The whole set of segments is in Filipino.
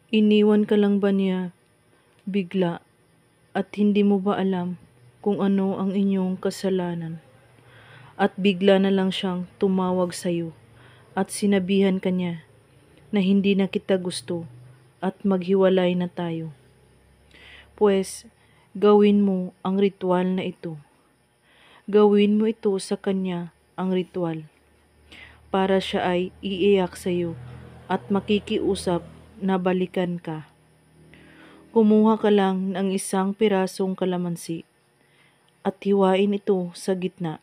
Iniwan ka lang ba niya bigla at hindi mo ba alam kung ano ang inyong kasalanan? At bigla na lang siyang tumawag sa'yo at sinabihan ka niya na hindi na kita gusto at maghiwalay na tayo. Pues, gawin mo ang ritual na ito. Gawin mo ito sa kanya ang ritual para siya ay iiyak sa'yo at makikiusap na balikan ka. Kumuha ka lang ng isang pirasong kalamansi at hiwain ito sa gitna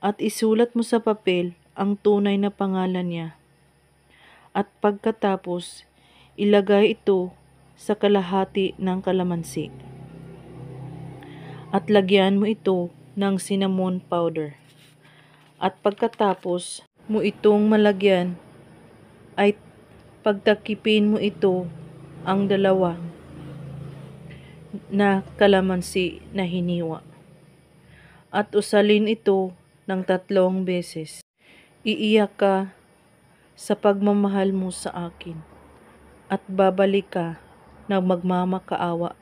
at isulat mo sa papel ang tunay na pangalan niya. At pagkatapos, ilagay ito sa kalahati ng kalamansi at lagyan mo ito ng cinnamon powder. At pagkatapos mo itong malagyan, ay pagtakipin mo ito ang dalawa na kalamansi na hiniwa. At usalin ito ng 3 beses. Iiyak ka sa pagmamahal mo sa akin at babalik ka na magmamakaawa.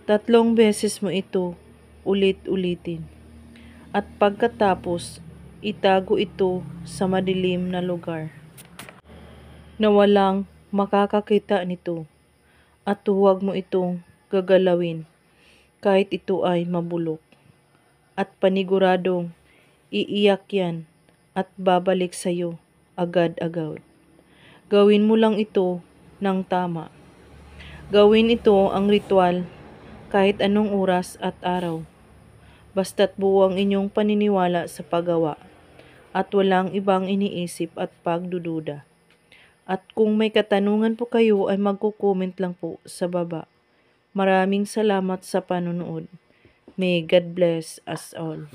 3 beses mo ito ulit-ulitin. At pagkatapos, itago ito sa madilim na lugar na walang makakakita nito at huwag mo itong gagalawin kahit ito ay mabulok. At paniguradong iiyak yan at babalik sa'yo agad-agad. Gawin mo lang ito ng tama. Gawin ito ang ritual kahit anong oras at araw. Basta't buo ang inyong paniniwala sa paggawa at walang ibang iniisip at pagdududa. At kung may katanungan po kayo ay magko-comment lang po sa baba. Maraming salamat sa panonood. May God bless us all.